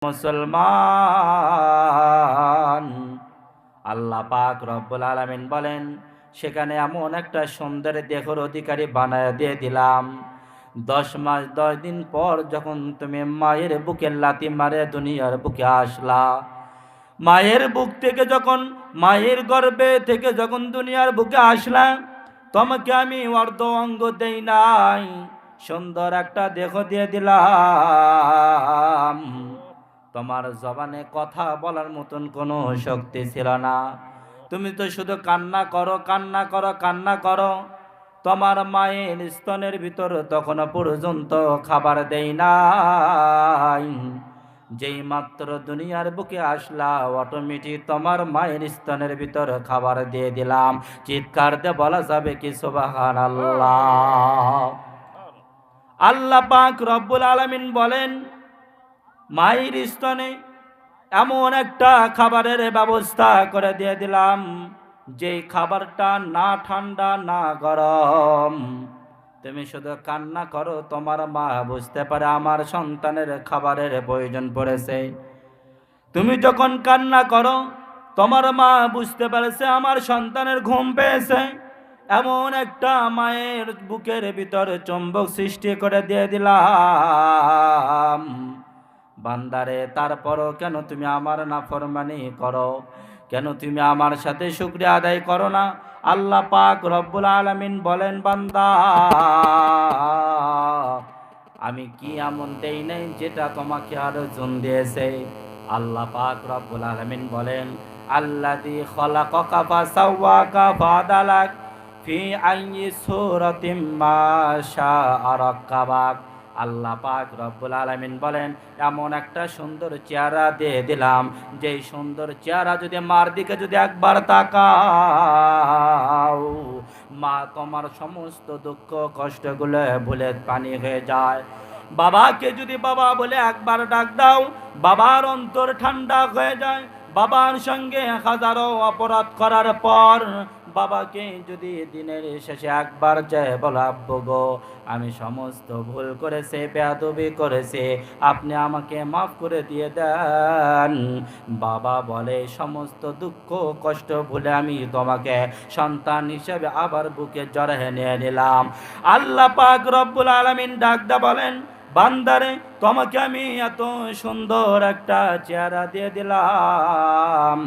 মুসলমান, আল্লাহ পাক রব্বুল আলামিন বলেন, সেখানে এমন একটা সুন্দর দেহের অধিকারী বানায় দিয়ে দিলাম। 10 মাস 10 দিন পর যখন তুমি মায়ের বুকে লাথি মারে দুনিয়ার বুকে আসলা, মায়ের বুক থেকে যখন, মায়ের গর্ভে থেকে যখন দুনিয়ার বুকে আসলা, তোমাকে আমি অর্ধ অঙ্গ দেই নাই, সুন্দর একটা দেহ দিয়ে দিলাম। তোমার জবানে কথা বলার মতন কোনো শক্তি ছিল না। তুমি তো শুধু কান্না করো, কান্না করো, কান্না করো। তোমার মায়ের স্তনের ভিতর তখন পর্যন্ত খাবার দেই নাই। যেই মাত্র দুনিয়ার বুকে আসলা, অটোমেটিক তোমার মায়ের স্তনের ভিতর খাবার দিয়ে দিলাম। চিৎকার দিয়ে বলা যাবে কি সুবহানাল্লাহ। আল্লাহ পাক রব্বুল আলামিন বলেন, মায়ের স্তনে এমন একটা খাবারের ব্যবস্থা করে দিয়ে দিলাম, যেই খাবারটা না ঠান্ডা না গরম। তুমি শুধু কান্না করো, তোমার মা বুঝতে পারে আমার সন্তানের খাবারের প্রয়োজন পড়েছে। তুমি যখন কান্না করো, তোমার মা বুঝতে পারছে আমার সন্তানের ঘুম পেয়েছে। এমন একটা মায়ের বুকের ভিতরে চুম্বক সৃষ্টি করে দিয়ে দিলাম। বান্দারে, তারপরও কেন তুমি আমার নাফরমানি করো? কেন তুমি আমার সাথে শুকরিয়া আদায় করো না? আল্লাহ পাক রব্বুল আলামিন বলেন, বান্দা, আমি কি এমন দেই নাই যেটা তোমাকে আরো জুন দিয়েছে? আল্লাহ পাক রব্বুল আলামিন বলেন, আল্লাযী খালাকাকা ফাসাওয়াকা ফাআদালাক ফি আইয়ি সূরাতিম মা শাআ রাক্কাবাক। আল্লাহ পাক রব্বুল আলামিন বলেন, এমন একটা সুন্দর চেহারা দিয়ে দিলাম, যেই সুন্দর চেহারা যদি মার দিকে যদি একবার তাকাও, মা তোমার সমস্ত দুঃখ কষ্টগুলো ভুলে পানি হয়ে যায়। বাবাকে যদি বাবা বলে একবার ডাক দাও, বাবার অন্তর ঠান্ডা হয়ে যায়। বাবার সঙ্গে হাজারো অপরাধ করার পর বাবাকে যদি দিনের শেষে একবার যায় বলো, আব্বু গো, আমি সমস্ত ভুল করেছি, বেয়াদবি করেছি, আপনি আমাকে মাফ করে দিয়ে দেন। বাবা বলে, সমস্ত দুঃখ কষ্ট ভুলে আমি তোমাকে সন্তান হিসেবে আবার বুকে জড়িয়ে নিয়ে নিলাম। আল্লাহ পাক রব্বুল আলামিন ডাকদা বলেন, বান্দারে, তোমাকে আমি এত সুন্দর একটা চেহারা দিয়ে দিলাম।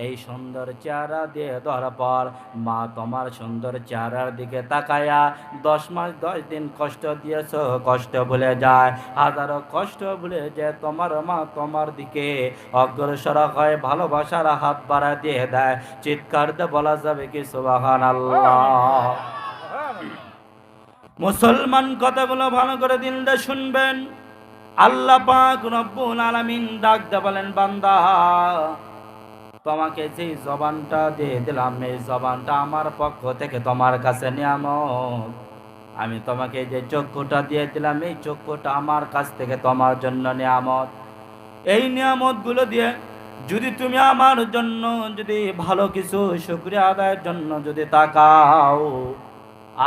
এই সুন্দর চেহারা দিয়ে দেওয়ার পর মা তোমার সুন্দর চেহারার দিকে তাকায়া 10 মাস 10 দিন কষ্ট দিয়েছ, কষ্ট ভুলে যায়, হাজারো কষ্ট ভুলে যায়। তোমার মা তোমার দিকে অগ্রসর হয়, ভালোবাসার হাত বাড়া দিয়ে দেয়। চিৎকার দিয়ে বলা যাবে কি সুবহানাল্লাহ। মুসলমান, কথাগুলো ভালো করে দিল দিয়ে শুনবেন। আল্লাহ পাক রব্বুল আলামিন ডাক দিয়ে বলেন, বান্দা, তোমাকে যে জবানটা দিয়ে দিলাম, এই জবানটা আমার পক্ষ থেকে তোমার কাছে নিয়ামত। আমি তোমাকে যে চক্ষুটা দিয়ে দিলাম, এই চক্ষুটা আমার কাছ থেকে তোমার জন্য নিয়ামত। এই নিয়ামতগুলো দিয়ে যদি তুমি আমার জন্য যদি ভালো কিছু শুকরিয়া আদায়ের জন্য যদি তাকাও,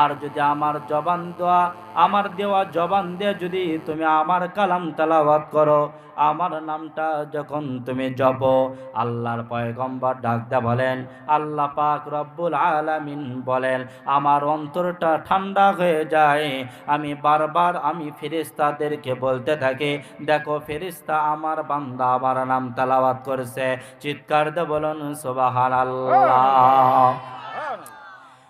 আর যদি আমার জবান দেওয়া, আমার দেওয়া জবান দিয়ে যদি তুমি আমার কালাম তেলাওয়াত করো, আমার নামটা যখন তুমি জপো, আল্লাহর পয়গম্বর ডাকতে বলেন, আল্লাহ পাক রব্বুল আলামিন বলেন, আমার অন্তরটা ঠান্ডা হয়ে যায়। আমি বারবার আমি ফেরেশতাদেরকে বলতে থাকি, দেখো ফেরেশতা, আমার বান্দা আমার নাম তেলাওয়াত করছে। চিৎকার দিয়ে বলুন সুবহানাল্লাহ।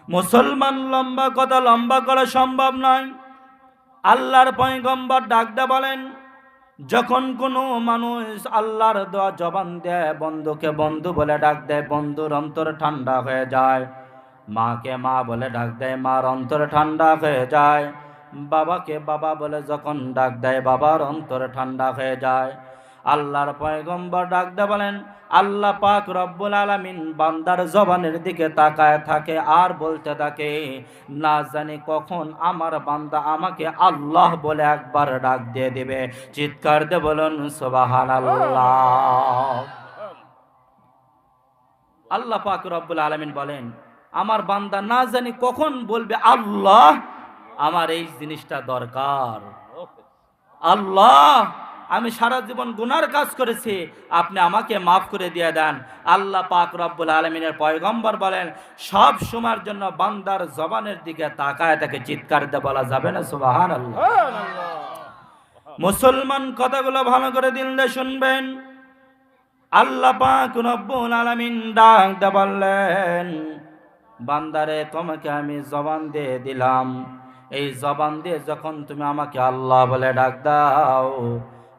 মুসলমান, লম্বা কথা লম্বা করা সম্ভব নয়। আল্লাহর পয়গম্বর ডাকদা বলেন, যখন কোনো মানুষ আল্লাহর দোয়া জবান দেয়, বন্ধুকে বন্ধু বলে ডাক দেয়, বন্ধুর অন্তর ঠান্ডা হয়ে যায়। মাকে মা বলে ডাক দেয়, মার অন্তর ঠান্ডা হয়ে যায়। বাবাকে বাবা বলে যখন ডাক দেয়, বাবার অন্তর ঠান্ডা হয়ে যায়। আল্লাহর পয়গম্বর ডাকদা বলেন, আল্লাহ পাক রব্বুল আলামিন বান্দার জবানের দিকে তাকায় থাকে আর বলতে থাকে, না জানি কখন আমার বান্দা আমাকে আল্লাহ বলে একবার ডাক দিয়ে দিবে। চিৎকার দিয়ে বলুন সুবহানাল্লাহ। আল্লাহ পাক রব্বুল আলামিন বলেন, আমার বান্দা না জানি কখন বলবে আল্লাহ, আমার এই জিনিসটা দরকার। আল্লাহ, আমি সারা জীবন গুনার কাজ করেছি, আপনি আমাকে মাফ করে দিয়ে দেন। আল্লাহ পাক রব্বুল আলামিনের পয়গম্বর বলেন, সব সময়ের জন্য বান্দার জবানের দিকে তাকায় তাকে চিৎকার দিয়ে বলা যাবে না সুবহানাল্লাহ। মুসলমান কথাগুলো ভালো করে দিল দিয়ে শুনবেন। আল্লাহ পাক রব্বুল আলামিন ডাক দিয়ে বললেন, বান্দারে তোমাকে আমি জবান দিয়ে দিলাম, এই জবান দিয়ে যখন তুমি আমাকে আল্লাহ বলে ডাক দাও,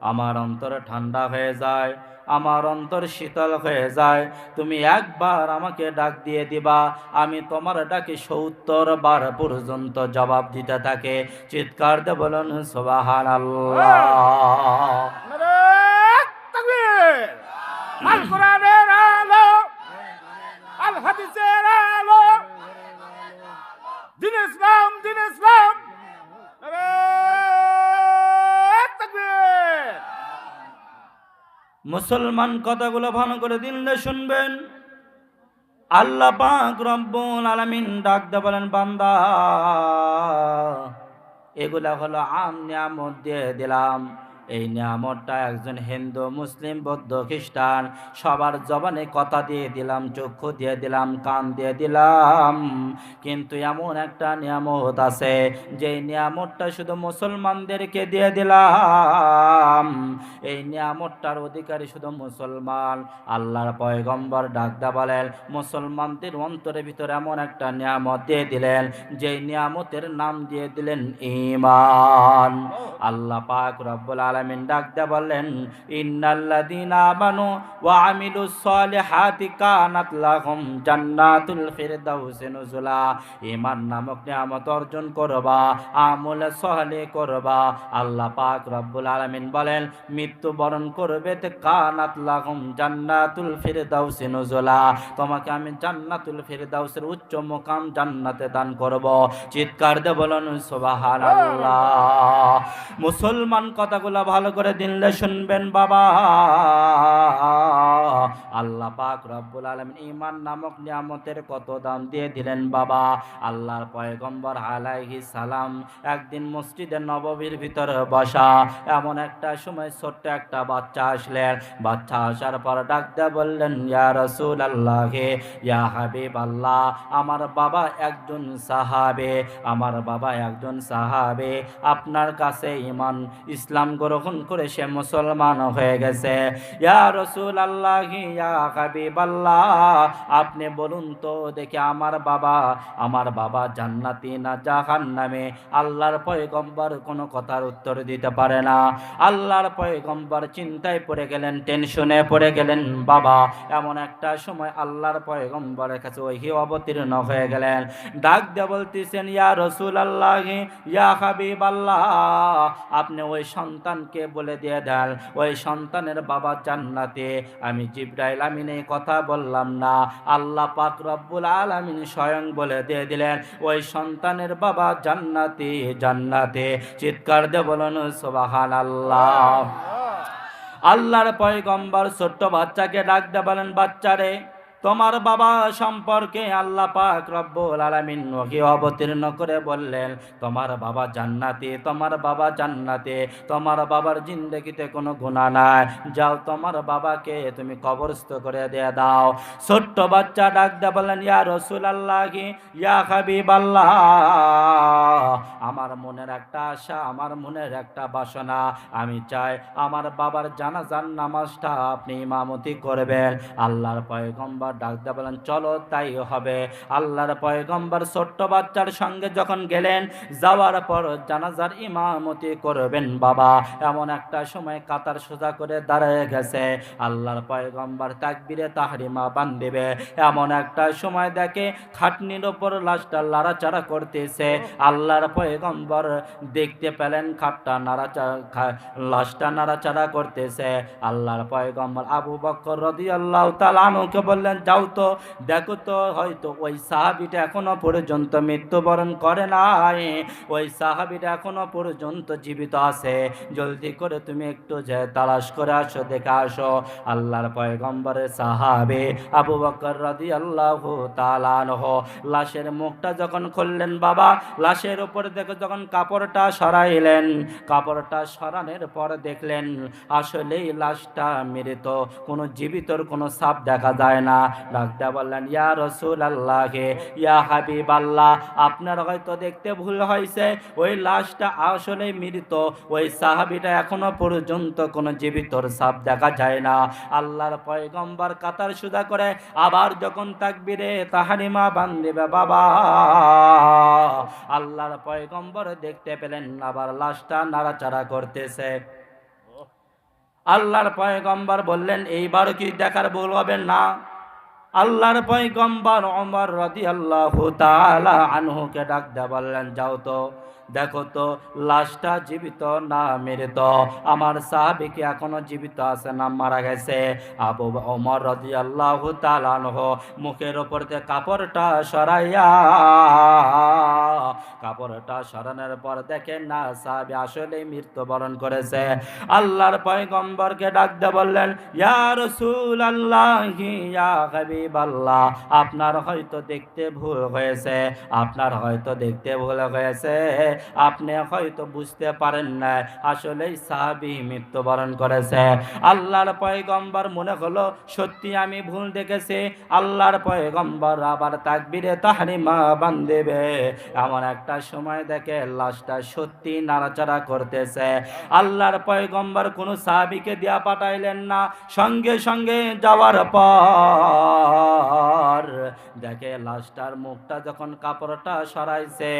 আমার অন্তর ঠান্ডা হয়ে যায়, আমার অন্তর শীতল হয়ে যায়। তুমি একবার আমাকে ডাক দিয়ে দিবা, আমি তোমার ডাকে ৭০ বার পর্যন্ত জবাব দিতে থাকে। চিৎকার দিয়ে বলুন সুবহানাল্লাহ। আল কোরআনের আলো, আল হাদিসের আলো, দ্বীন ইসলাম, দ্বীন ইসলাম। মুসলমান কথাগুলো ভালো করে দিলে শুনবেন। আল্লাহ পাক রব্বুল আলামিন ডাক দিয়ে বলেন, বান্দা এগুলা হলো আম নিয়ামত দিয়ে দিলাম। এই নিয়ামতটা একজন হিন্দু, মুসলিম, বৌদ্ধ, খ্রিস্টান সবার জবানে কথা দিয়ে দিলাম, চক্ষু দিয়ে দিলাম, কান দিয়ে দিলাম। কিন্তু এমন একটা নিয়ামত আছে, যে নিয়ামতটা শুধু মুসলমানদেরকে দিয়ে দিলাম। এই নিয়ামতটার অধিকারী শুধু মুসলমান। আল্লাহর পয়গম্বর ডাকদা বলেন, মুসলমানদের অন্তরের ভিতরে এমন একটা নিয়ামত দিয়ে দিলেন, যে নিয়ামতের নাম দিয়ে দিলেন ঈমান। আল্লাহ পাক রব্বুল আলামিন ডাকদা বললেন, ইন্নাল্লাযীনা আমানু ওয়া আমিলুস সলিহাতি কানাত লাহুম জান্নাতুল ফিরদাউসি নুজুলা। ঈমান নামক নিয়ামত অর্জন করবা, আমল সালেহ করবা। আল্লাহ পাক রব্বুল আলামিন বলেন, মৃত্যুবরণ করবে তে কানাত লাহুম জান্নাতুল ফিরদাউসি নুজুলা। তোমাকে আমি জান্নাতুল ফিরদাউসের উচ্চ মুকাম জান্নাতে দান করব। চিৎকার দিয়ে বলুন সুবহানাল্লাহ। মুসলমান কথাগুলো ভালো করে দিলে শুনবেন বাবা। আল্লাহ পাক রব্বুল আলামিন ঈমান নামক নিয়ামতের কত দাম দিয়ে দিলেন বাবা। আল্লাহর পয়গম্বর আলাইহিস সালাম একদিন মসজিদে নববীর ভিতরে বসা, এমন একটা সময় ছোট্ট একটা বাচ্চা আসলেন। বাচ্চা আসার পর ডাক দিয়ে বললেন, ইয়া রাসূলুল্লাহ, ইয়া হাবিবাল্লাহ, আমার বাবা একজন সাহাবে, আমার বাবা একজন সাহাবে, আপনার কাছে ঈমান ইসলাম গ্রহণ করে সে মুসলমান হয়ে গেছে। ইয়া রাসূলুল্লাহ, ইয়া হাবিবাল্লাহ, আপনি বলুন তো দেখি আমার বাবা জান্নাতি না জাহান্নামে? আল্লাহর পয়গম্বর কোনো কথার উত্তর দিতে পারে না। আল্লাহর পয়গম্বর চিন্তায় পড়ে গেলেন, টেনশনে পড়ে গেলেন বাবা। এমন একটা সময় আল্লাহর পয়গম্বরের কাছে ওহী অবতীর্ণ হয়ে গেলেন। ডাক দিয়ে বলতেছেন, ইয়া রাসূলুল্লাহ, ইয়া হাবিবাল্লাহ, আপনি ওই সন্তানকে বলে দিয়ে দেন ওই সন্তানের বাবা জান্নাতে। আমি জিবরাইল আমিন এই কথা বললাম না, আল্লাহ পাক রব্বুল আলামিন স্বয়ং বলে দিয়ে দিলেন ওই সন্তানের বাবা জান্নাতে, জান্নাতে। চিৎকার দিয়ে বলুন সুবহানাল্লাহ। আল্লাহর পয়গম্বর ছোট্ট বাচ্চাকে ডাক দিয়ে বলেন, বাচ্চারে, তোমার বাবা সম্পর্কে আল্লাহ পাক রব্বুল আলামিন ওহী অবতীর্ণ করে বললেন, তোমার বাবা জান্নাতে, তোমার বাবা জান্নাতে, তোমার বাবার জিন্দেগিতে কোনো গুনাহ নাই, যাও তোমার বাবাকে তুমি কবরস্থ করে দিয়ে দাও। ছোট্ট বাচ্চা ডাক দিয়ে বললেন, ইয়া রাসূলুল্লাহ, ইয়া হাবিবাল্লাহ, আমার মনের একটা আশা, আমার মনের একটা বাসনা, আমি চাই আমার বাবার জানাজার নামাজটা আপনি ইমামতি করবেন। আল্লাহর পয়গম্বর ডাক দিয়ে বলেন, চলো তাই হবে। আল্লাহর পয়গম্বর ছোট্ট বাচ্চার সঙ্গে যখন গেলেন, যাওয়ার পর জানাজার ইমামতি করবেন বাবা। এমন একটা সময় কাতার সোজা করে দাঁড়িয়ে গেছে। আল্লাহর পয়গম্বর তাকবীরে তাহরিমা বান্ধিবে, এমন একটা সময় দেখে খাটনির ওপর লাশটা নাড়াচাড়া করতেছে। আল্লাহর পয়গম্বর দেখতে পেলেন খাটটা লাশটা নাড়াচাড়া করতেছে। আল্লাহর পয়গম্বর আবু বকর রাদিয়াল্লাহু তাআলা আনহুকে বললেন, যাও তো দেখো তো হয়তো ওই সাহাবীটা এখনো পর্যন্ত মৃত্যুবরণ করে নাই, ওই সাহাবীটা এখনো পর্যন্ত জীবিত আছে, জলদি করে তুমি একটু যে তালাশ করে আসো, দেখে আসো। আল্লাহর পয়গম্বরের সাহাবী আবু বকর রাদিয়াল্লাহু তাআলা আনহু লাশের মুখটা যখন খুললেন বাবা, লাশের উপর দেখে যখন কাপড়টা সরাইলেন, কাপড়টা সরানোর পর দেখলেন আসলেই লাশটা মৃত, কোনো জীবিতর কোনো ছাপ দেখা যায় না। ডাকতে বললেন ইয়া রাসূলুল্লাহ, ইয়া হাবিবাল্লাহ, আপনার হয়তো দেখতে ভুল হয়েছে, ওই লাশটা আসলে মৃত, ওই সাহাবীটা এখনো পর্যন্ত কোনো জীবিতর ছাপ দেখা যায় না। আল্লাহর পয়গম্বর কাতার সুদা করে আবার যখন তাকবীরে তাহরিমা বান্দিবে বাবা, আল্লাহর পয়গম্বর দেখতে পেলেন আবার লাশটা নাড়াচাড়া করতেছে। আল্লাহর পয়গম্বর বললেন এইবার কি দেখার ভুল হবে না? আল্লাহর পয়গম্বর ওমর রাদিয়াল্লাহু তাআলা আনহুকে ডাক দিয়ে বললেন যাও তো দেখো তো লাশটা জীবিত না মৃত, আমার সাহাবী কি এখনো জীবিত আছে না মারা গেছে? আবু ওমর রাদিয়াল্লাহু তাআলা আনহু মুখের উপর দিয়ে কাপড়টা সরাইয়া, কাপড়টা সরানোর পর দেখেন না সাহাবী আসলেই মৃত্যুবরণ করেছে। আল্লাহর পয়গম্বরকে ডাক দিয়ে বললেন ইয়া রাসূলুল্লাহ, ইয়া হাবিবাল্লাহ, আপনার হয়তো দেখতে ভুল হয়েছে, আপনার হয়তো দেখতে ভুল হয়েছে, আপনি হয়তো বুঝতে পারেন না আসলেই সাহাবী মৃত্যুবরণ করেছে। আল্লাহর পয়গম্বর মনে হলো সত্যি আমি ভুল দেখেছি। আল্লাহর পয়গম্বর আবার তাকবীরে তাহরিমা বান্দিবে, এমন একটা সময় দেখে লাশটা সত্যি নাড়াচাড়া করতেছে। আল্লাহর পয়গম্বর কোনো সাহাবীকে দিয়া পাঠাইলেন না, সঙ্গে সঙ্গে যাওয়ার পর দেখে লাশটার মুখটা যখন কাপড়টা সরাইছে,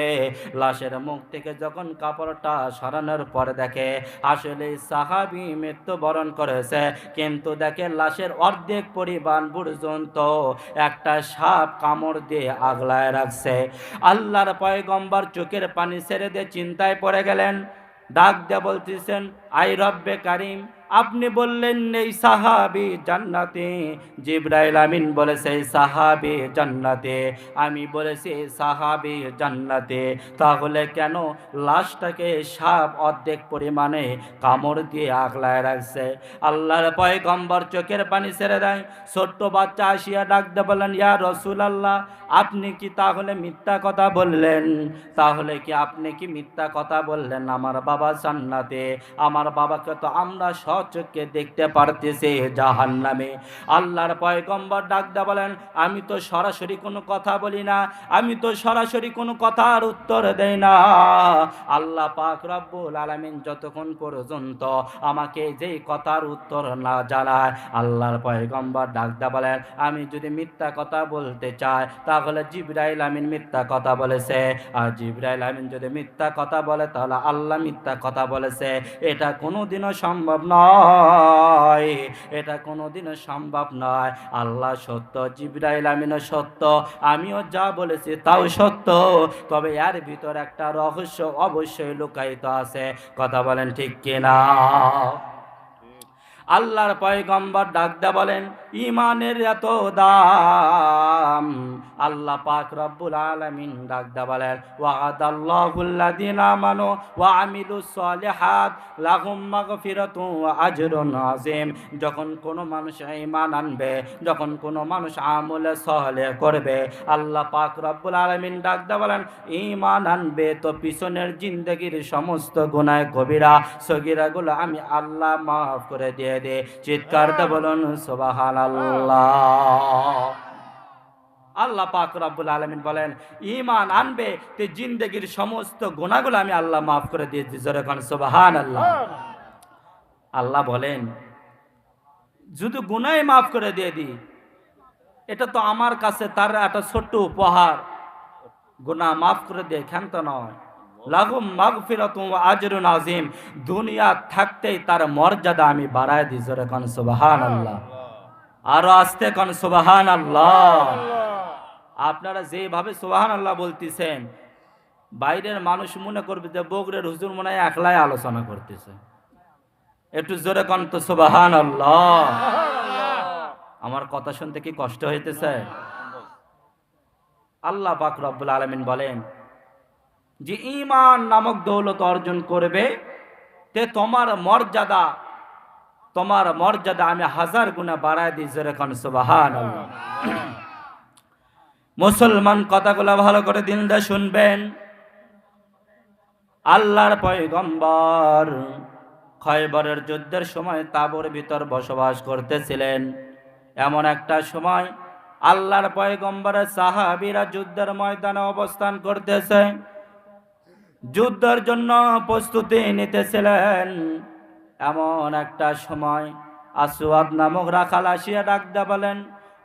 লাশের মুখ থেকে যখন কাপড়টা সরানোর পর দেখে আসলে সাহাবী মৃত্যুবরণ করেছে, কিন্তু দেখে লাশের অর্ধেক পরিমাণ পর্যন্ত একটা সাপ কামড় দিয়ে আগলায় রাখছে। আল্লাহর পয়গম্বর চোখের পানি ছেড়ে দিয়ে চিন্তায় পড়ে গেলেন, ডাক দিয়ে বলতেছেন আই রব্বে কারিম, আপনি বললেন এই সাহাবী জান্নাতে, জিবরাইল আমিন বলেছে সাহাবী জান্নাতে, আমি বলেছি সাহাবী জান্নাতে, তাহলে কেন লাশটাকে সাপ অর্ধেক পরিমাণে কামড় দিয়ে আগলায় রাখছে? আল্লাহর পয়গম্বর চোখের পানি ছেড়ে দেয়। ছোট্ট বাচ্চা আসিয়া ডাক দিয়ে বললেন ইয়া রাসূলুল্লাহ, আপনি কি তাহলে মিথ্যা কথা বললেন? তাহলে কি আপনি কি মিথ্যা কথা বললেন? আমার বাবা জান্নাতে, আমার বাবাকে তো আমরা চোখে দেখতে পারতেছি জাহান্নামে। আল্লাহর পয়গম্বর ডাক দিয়ে বলেন আমি তো সরাসরি কোনো কথা বলি না, আমি তো সরাসরি কোনো কথার উত্তর দেই না। আল্লাহ পাক রব্বুল আলামিন যতক্ষণ পর্যন্ত আমাকে যেই কথার উত্তর না জানায়, আল্লাহর পয়গম্বর ডাক দিয়ে বলেন আমি যদি মিথ্যা কথা বলতে চাই তাহলে জিবরাইল আমিন মিথ্যা কথা বলেছে, আর জিবরাইল আমিন যদি মিথ্যা কথা বলে তাহলে আল্লাহ মিথ্যা কথা বলেছে। এটা কোনোদিনও সম্ভব নয়, এটা কোনোদিনও সম্ভব নয়। আল্লাহ সত্য, জিবরাইল আমিনও সত্য, আমিও যা বলেছি তাও সত্য, তবে এর ভিতর একটা রহস্য অবশ্যই লুকায়িত আছে। কথা বলেন ঠিক কিনা? আল্লাহর পয়গম্বর ডাক দিয়ে বলেন ঈমানের এত দাম। আল্লাহ পাক রব্বুল আলামিন ডাক দিয়ে বলেন ওয়াদাল্লাহুল্লাযিনা আমানু ওয়া আমিলুস সলিহাত লাহুম মাগফিরাতুন ওয়া আজরুন আযীম। যখন কোনো মানুষ ঈমান আনবে, যখন কোনো মানুষ আমলে সালেহ করবে, আল্লাহ পাক রব্বুল আলামিন ডাক দিয়ে বলেন ঈমান আনবে তো পিছনের জিন্দেগির সমস্ত গুনাহ কবিরা সগীরাগুলো আমি আল্লাহ মাফ করে দিয়ে দে। চিৎকার দিয়ে বলুন সুবহানাল্লাহ। আল্লাহ পাক রব্বুল আলামিন বলেন ঈমান আনবে তে জিন্দেগির সমস্ত গুনাহগুলো আমি আল্লাহ মাফ করে দিয়েছি। জোরে কোন সুবহানাল্লাহ। আল্লাহ বলেন যদি গুনাহ মাফ করে দিয়ে দিই, এটা তো আমার কাছে তার একটা ছোট্ট উপহার। গুনাহ মাফ করে দিয়ে ক্ষান্ত নয়, লাহুম মাগফিরাতুন ওয়া আজরুন আযীম, দুনিয়া থাকতেই তার মর্যাদা আমি বাড়ায় দিই। জোরে কোন সুবহানাল্লাহ। আরো আস্তে কোন সুবহানাল্লাহ। আপনারা যেভাবে সুবহানাল্লাহ বলতেছেন, বাইরের মানুষ মনে করবে যে বগুড়ার হুজুর মনে হয় একলাই আলোচনা করতেছে। একটু জোরে কোন তো সুবহানাল্লাহ। আমার কথা শুনতে কি কষ্ট হইতেছে? আল্লাহ পাক রব্বুল আলামিন বলেন যে ঈমান নামক দৌলত অর্জন করবে তে তোমার মর্যাদা আমি 1000 গুণা বাড়ায় দিই। জোরে কোন সুবহানাল্লাহ। মুসলমান কথাগুলো ভালো করে দিল দিয়ে শুনবেন। আল্লাহর পয়গম্বর খয়বরের যুদ্ধের সময় তাঁবুর ভিতর বসবাস করতেছিলেন। এমন একটা সময় আল্লাহর পয়গম্বরের সাহাবীরা যুদ্ধের ময়দানে অবস্থান করতেছে, যুদ্ধের জন্য প্রস্তুতি নিতেছিলেন। এমন একটা সময় আসওয়াদ নামক রাখাল আসিয়া ডাক দিয়ে বলেন,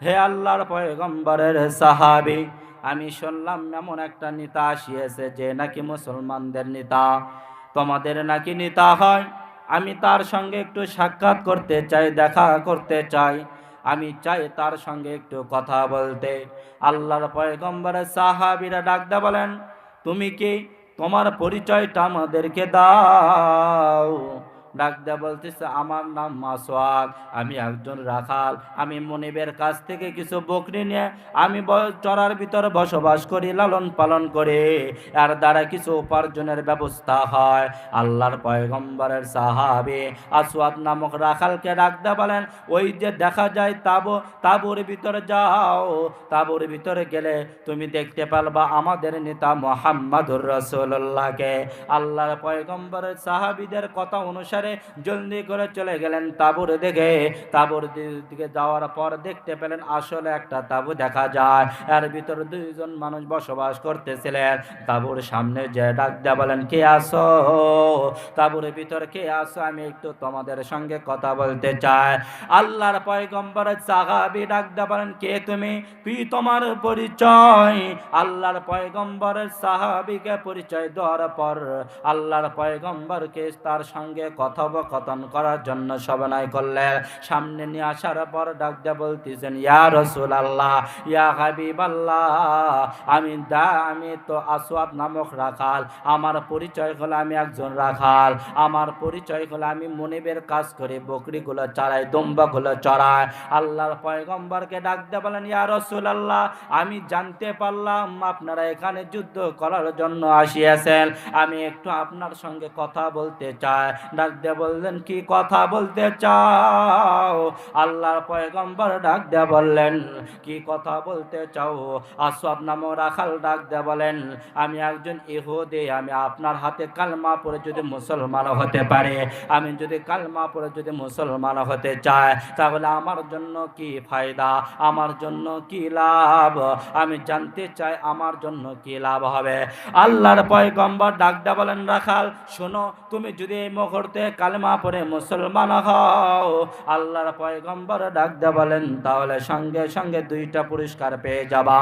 হে আল্লাহর পয়গম্বরের সাহাবী, আমি শুনলাম এমন একটা নেতা আসিয়েছে যে নাকি মুসলমানদের নেতা, তোমাদের নাকি নেতা হয়। আমি তার সঙ্গে একটু সাক্ষাৎ করতে চাই, দেখা করতে চাই, আমি চাই তার সঙ্গে একটু কথা বলতে। আল্লাহর পয়গম্বরের সাহাবীরা ডাক দিয়ে বলেন, তুমি কি, তোমার পরিচয়টা আমাদেরকে দাও। ডাক দেয়া বলতেছে, আমার নাম মাসওয়াদ, আমি একজন রাখাল। আমি মনিবের কাছ থেকে কিছু বকরি নিয়ে আমি চরার ভিতরে বসবাস করি, লালন পালন করে, এর দ্বারা কিছু উপার্জনের ব্যবস্থা হয়। আল্লাহর পয়গম্বরের সাহাবী আসওয়াদ নামক রাখালকে ডাক দেয়া বলেন, ওই যে দেখা যায় তাঁবুর ভিতরে যাও, তাঁবুর ভিতরে গেলে তুমি দেখতে পারবা আমাদের নেতা মুহাম্মদুর রাসূলুল্লাহকে। আল্লাহর পয়গম্বরের সাহাবীদের কথা অনুসারে জলদি করে চলে গেলেন তাঁবুর দিকে। তাঁবুর দিকে যাওয়ার পর দেখতে পেলেন আসলে একটা তাঁবু দেখা যায়, এর ভিতরে 2 জন মানুষ বসবাস করতেছিলেন। তাঁবুর সামনে যে ডাক দেয়া বলেন, কে আসো? তাঁবুর ভিতরে কে আসো? আমি একটু তোমাদের সঙ্গে কথা বলতে চাই। আল্লাহর পয়গম্বরের সাহাবী ডাক দেয়া বলেন, কে তুমি? তুই তোমার পরিচয়। আল্লাহর পয়গম্বরের সাহাবীকে পরিচয় দেওয়ার পর আল্লাহর পয়গম্বরকে তার সঙ্গে কথোপকথন করার জন্য সবাই করলেন। সামনে নিয়ে আসার পর ডাক দিয়ে বলতেছেন, ইয়া রাসূলুল্লাহ, ইয়া হাবিবাল্লাহ, আমি তো আসওয়াদ নামক রাখাল। আমার পরিচয় হলো আমি একজন রাখাল। আমার পরিচয় হলো আমি মনিবের কাজ করি, বকরিগুলো চড়াই, দুম্বাগুলো চড়াই। আল্লাহর পয়গম্বরকে ডাক দিয়ে বলেন, ইয়া রাসূলুল্লাহ, আমি জানতে পারলাম আপনারা এখানে যুদ্ধ করার জন্য আসিয়াছেন, আমি একটু আপনার সঙ্গে কথা বলতে চাই। ডাক দিয়ে বললেন, কি কথা বলতে চাও? আল্লাহর পয়গম্বর ডাক দিয়ে বললেন, কি কথা বলতে চাও? আসওয়াদ নামক রাখাল ডাক দিয়ে বলেন, আমি একজন ইহুদি, আমি আপনার হাতে কালমা পড়ে যদি মুসলমান হতে পারে, আমি যদি কালমা পড়ে যদি মুসলমান হতে চাই, তাহলে আমার জন্য কি ফায়দা, আমার জন্য কি লাভ? আমি জানতে চাই আমার জন্য কি লাভ হবে। আল্লাহর পয়গম্বর ডাক দিয়ে বলেন, রাখাল শোনো, তুমি যদি এই মুহূর্তে কালেমা পড়ে মুসলমান হও, আল্লাহর পয়গম্বর ডাক দিয়ে বলেন, তাহলে সঙ্গে সঙ্গে 2টা পুরস্কার পেয়ে যাবা।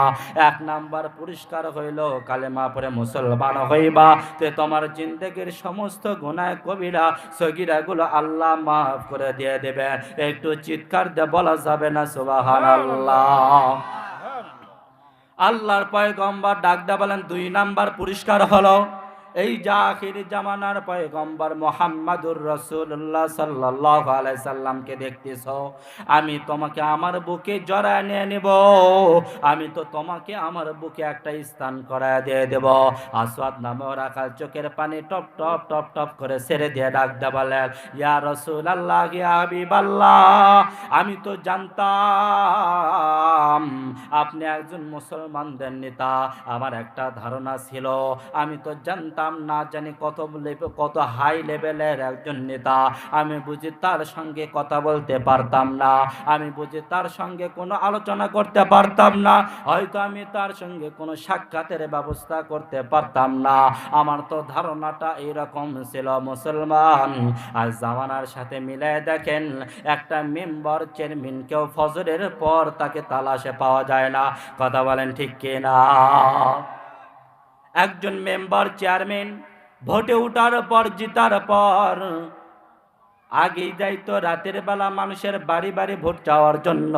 1 নাম্বার পুরস্কার হইল কালেমা পড়ে মুসলমান হইবা, তে তোমার জিন্দেগির সমস্ত গুনাহ কবিরা সগীরাগুলো আল্লাহ মাফ করে দিয়ে দেবে। একটু চিৎকার দিয়ে বলা যাবে না সুবহানাল্লাহ? আল্লাহর পয়গম্বর ডাক দিয়ে বলেন, 2 নাম্বার পুরস্কার হলো এই যে আখির জামানার পয়গম্বর মুহাম্মাদুর রাসূলুল্লাহ সাল্লাল্লাহু আলাইহি সাল্লামকে দেখতেছো, আমি তোমাকে আমার বুকে জড়ায় নিয়ে নেব, আমি তো তোমাকে আমার বুকে একটা স্থান করায় দিয়ে দেব। আসওয়াদ নামক রাখাল চোখের পানি টপ টপ টপ টপ করে ছেড়ে দিয়ে ডাক দিয়ে বলেন, ইয়া রাসূলুল্লাহ, ইয়া হাবিবাল্লাহ, আমি তো জানতাম আপনি একজন মুসলমানদের নেতা। আমার একটা ধারণা ছিল, আমি তো জানতাম না জানি কত হাই লেভেলের একজন নেতা। আমি বুঝি তার সঙ্গে কথা বলতে পারতাম না, আমি বুঝি তার সঙ্গে কোনো আলোচনা করতে পারতাম না, হয়তো আমি তার সঙ্গে কোনো সাক্ষাতের ব্যবস্থা করতে পারতাম না। আমার তো ধারণাটা এরকম ছিল। মুসলমান আর জামানার সাথে মিলে দেখেন, একটা মেম্বার চেয়ারম্যানকেও ফজরের পর তাকে তালাশে পাওয়া যায় না। কথা বলেন ঠিক কিনা? একজন মেম্বার চেয়ারম্যান ভোটে উঠার পর, জিতার পর আগেই যাইতো রাতের বেলা মানুষের বাড়ি বাড়ি ভোট চাওয়ার জন্য।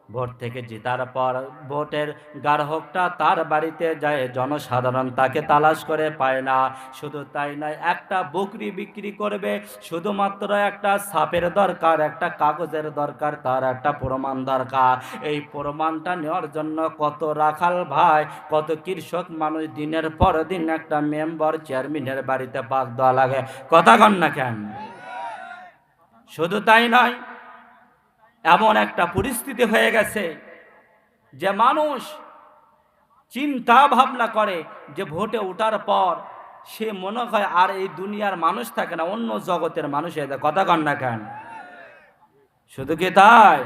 ভোট থেকে জেতার পর ভোটের গ্রাহকটা তার বাড়িতে যায়, জনসাধারণ তাকে তালাশ করে পায় না। শুধু তাই নয়, একটা বকরি বিক্রি করবে, শুধুমাত্র একটা ছাপের দরকার, একটা কাগজের দরকার, তার একটা প্রমাণ দরকার। এই প্রমাণটা নেওয়ার জন্য কত রাখাল ভাই, কত কৃষক মানুষ দিনের পর দিন একটা মেম্বার চেয়ারম্যানের বাড়িতে পাক দেওয়া লাগে। কথা কন না কেন? শুধু তাই নয়, এমন একটা পরিস্থিতি হয়ে গেছে যে মানুষ চিন্তা ভাবনা করে যে ভোটে ওঠার পর সে মনে হয় আর এই দুনিয়ার মানুষ থাকে না, অন্য জগতের মানুষ হয়ে যায়। কথা কন না কেন? শুধু কি তাই?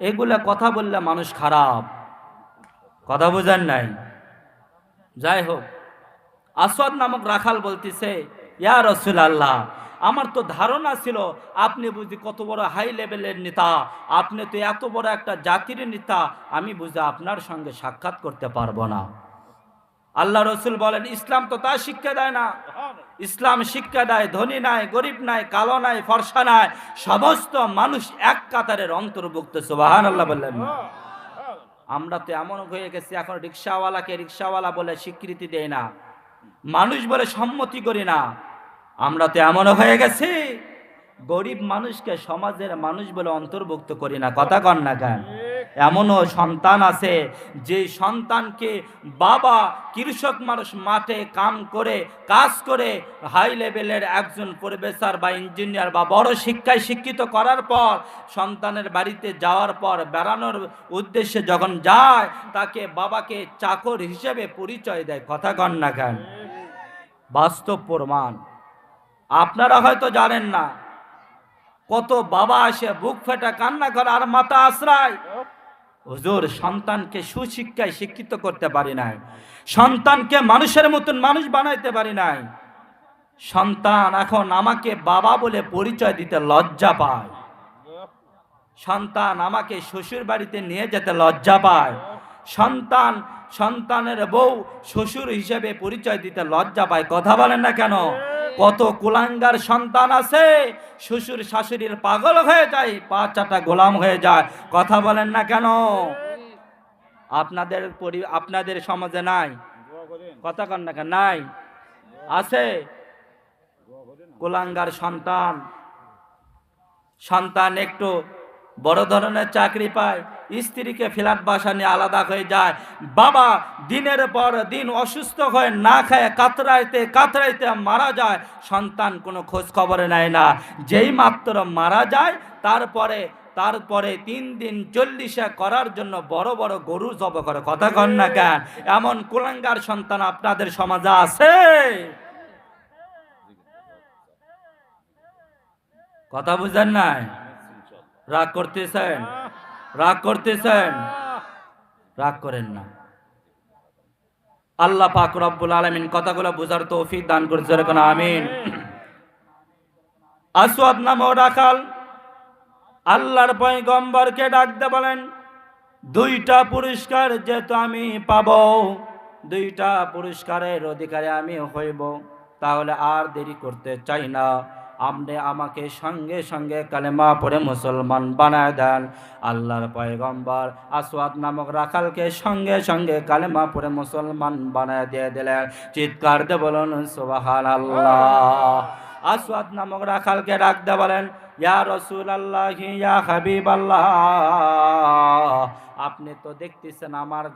এগুলা কথা বললে মানুষ খারাপ, কথা বোঝেন নাই? যাই হোক, আসওয়াদ নামক রাখাল বলতেছে, ইয়া রাসূলুল্লাহ, আমার তো ধারণা ছিল আপনি বুঝি কত বড় হাই লেভেলের নেতা, আপনি তো এত বড় একটা জাতির নেতা, আমি বুঝি আপনার সঙ্গে সাক্ষাৎ করতে পারবো না। আল্লাহ রসুল বলেন, ইসলাম তো তা শিক্ষা দেয় না। ইসলাম শিক্ষা দেয় ধনী নাই, গরিব নাই, কালো নাই, ফর্সা নাই, সমস্ত মানুষ এক কাতারের অন্তর্ভুক্ত। সুবহানাল্লাহ বললেন না? আমরা তো এমন হয়ে গেছি, এখন রিক্সাওয়ালাকে রিক্সাওয়ালা বলে স্বীকৃতি দেয় না, মানুষ বলে সম্মতি করি না। আমরা তো এমন হয়ে গেছি, গরিব মানুষকে সমাজের মানুষ বলে অন্তর্ভুক্ত করি না। কথা কন না কেন? এমনও সন্তান আছে যে সন্তানকে বাবা কৃষক মানুষ, মাঠে কাজ করে হাই লেভেলের একজন প্রফেসর বা ইঞ্জিনিয়ার বা বড় শিক্ষায় শিক্ষিত করার পর সন্তানের বাড়িতে যাওয়ার পর বেড়ানোর উদ্দেশ্যে যখন যায়, তাকে বাবাকে চাকর হিসেবে পরিচয় দেয়। কথা কন না কেন? বাস্তব প্রমাণ। আপনারা হয়তো জানেন না, কত বাবা আসে বুক ফেটা কান্না করে আর মাথা আশ্রয়, হুজুর সন্তানকে সুশিক্ষায় শিক্ষিত করতে পারি নাই, সন্তানকে মানুষের মতন মানুষ বানাইতে পারি নাই, সন্তান এখন আমাকে বাবা বলে পরিচয় দিতে লজ্জা পায়, সন্তান আমাকে শ্বশুর বাড়িতে নিয়ে যেতে লজ্জা পায়, সন্তানের বউ শ্বশুর হিসেবে পরিচয় দিতে লজ্জা পায়। কথা বলেন না কেন? কত কুলাঙ্গার সন্তান আছে, শ্বশুর শাশুড়ির পাগল হয়ে যায়, পা চাটা গোলাম হয়ে যায়। কথা বলেন না কেন? আপনাদের সমাজে নাই? কথা কন না কেন? নাই? আছে কুলাঙ্গার সন্তান একটু বড় ধরনের চাকরি পায়, স্ত্রীকে ফ্ল্যাট বাসা নিয়ে আলাদা হয়ে যায়, বাবা দিনের পর দিন অসুস্থ হয়ে না খায় কাতরাইতে মারা যায়, সন্তান কোনো খোঁজ খবরে নেয় না। যেই মাত্র মারা যায় তারপরে 3 দিন 40 করার জন্য বড় বড় গরু জব করে। কথা কন না কেন? এমন কুলাঙ্গার সন্তান আপনাদের সমাজে আছে? কথা বুঝেন নাই? রাগ করতেছেন? রাগ করেন না। আল্লাহ পাক রব্বুল আলামিন কথাগুলো বুঝার তৌফিক দান করেছে, যেরকম আমিন। আসওয়াদ নামক রাখাল আল্লাহর পয়গম্বরকে ডাকতে বলেন, 2টা পুরস্কার যেহেতু আমি পাবো, 2টা পুরস্কারের অধিকারী আমি হইব, তাহলে আর দেরি করতে চাই না, আপনি আমাকে সঙ্গে সঙ্গে কালেমা পড়ে মুসলমান বানায় দেন। আল্লাহর পয়গম্বর আসওয়াদ নামক রাখালকে সঙ্গে সঙ্গে কালেমা পড়ে মুসলমান বানায় দিয়ে দিলেন। চিৎকার দিয়ে বলুন সুবহানাল্লাহ। আসওয়াদ নামক রাখালকে ডাকতে বলেন, ইয়া রাসূলুল্লাহ, ইয়া হাবিবাল্লাহ, আপনি তো দেখতেছেন আমার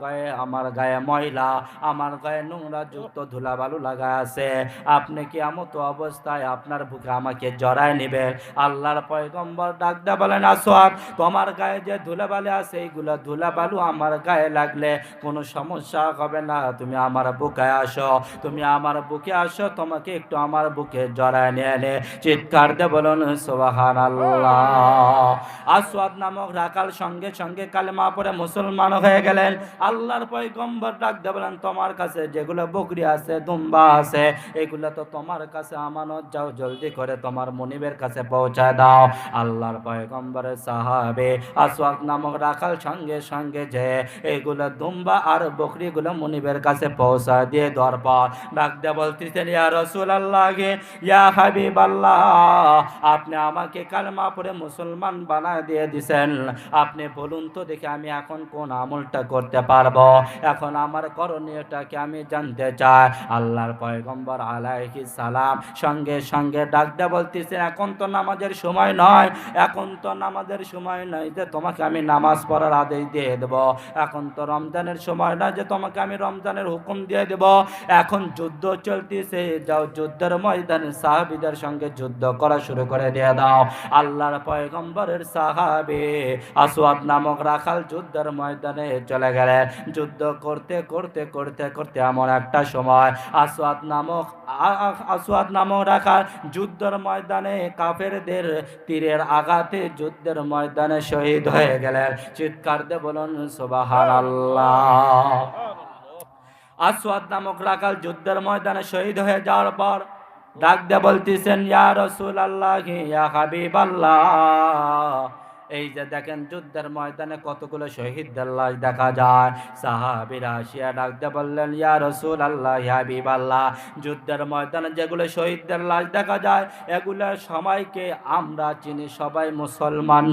গায়ে ময়লা, আমার গায়ে নোংরা যুক্ত ধুলাবালু লাগা আছে, আপনি কি এমত অবস্থায় আপনার বুকে আমাকে জড়ায় নেবেন? আল্লাহর পয়গম্বর ডাকতে বলেন, আসওয়াদ, তোমার গায়ে যে ধুলাবালি আছে, এইগুলো ধুলাবালু আমার গায়ে লাগলে কোনো সমস্যা হবে না, তুমি আমার বুকে আসো, তোমাকে একটু আমার বুকে জড়ায় নিয়ে চিৎকার দিয়ে বলুন সুবহানাল্লাহ। আসওয়াদ নামক রাখাল সঙ্গে সঙ্গে কালেমা পড়ে মুসলমান হয়ে গেলেন। আল্লাহর পয়গম্বর ডাকতে বলেন, তোমার কাছে যেগুলো বকরি আছে, দুম্বা আছে, এগুলো তো তোমার কাছে আমানত, যাও জলদি করে তোমার মনিবের কাছে পৌঁছায় দাও। আল্লাহর পয়গম্বরের সাহাবে আসওয়াদ নামক রাখাল সঙ্গে সঙ্গে যে এগুলো দুম্বা আর বকরিগুলো মনিবের কাছে পৌঁছা দিয়ে দেওয়ার পর ডাকতে বলতেছেন, ইয়া রাসূলুল্লাহ, ইয়া হাবিবাল্লাহ, আপনি আমাকে আমাকে কালেমা পড়ে মুসলমান বানায় দিয়ে দিছেন, আপনি বলুন তো দেখি আমি এখন কোন আমলটা করতে পারবো? এখন আমার করণীয়টাকে আমি জানতে চাই। আল্লাহর পয়গম্বর আলাইহিস সালাম সঙ্গে সঙ্গে ডাক দিয়ে বলতেছেন, এখন তো নামাজের সময় নয়, এখন তো নামাজের সময় নয় যে তোমাকে আমি নামাজ পড়ার আদেশ দিয়ে দেব, এখন তো রমজানের সময় নয় যে তোমাকে আমি রমজানের হুকুম দিয়ে দেব, এখন যুদ্ধ চলতেছে, যাও যুদ্ধের ময়দানে সাহাবীদের সঙ্গে যুদ্ধ করা শুরু করে দিয়ে দাও। আল্লাহর পয়গম্বরের সাহাবী আসওয়াদ নামক রাখাল যুদ্ধের ময়দানে চলে গেলেন। যুদ্ধ করতে করতে করতে করতে এমন একটা সময় আসওয়াদ নামক রাখাল যুদ্ধের ময়দানে কাফেরদের তীরের আঘাতে যুদ্ধের ময়দানে শহীদ হয়ে গেলেন। চিৎকার দিয়ে বলুন সুবহানাল্লাহ। আসওয়াদ নামক রাখাল যুদ্ধের ময়দানে শহীদ হয়ে যাওয়ার পর ডাক দিয়ে বলতেছেন, ইয়া রাসূলুল্লাহ, ইয়া হাবিবাল্লাহ, এই যে দেখেন যুদ্ধের ময়দানে কতগুলো শহীদদের লাশ দেখা যায়। সাহাবীরা আসিয়া ডাক দিয়ে বললেন, ইয়া রাসূলুল্লাহ, ইয়া হাবিবাল্লাহ, যুদ্ধের ময়দানে যেগুলো শহীদদের লাশ দেখা যায় এগুলোর সবাইকে আমরা চিনি, সবাই মুসলমান,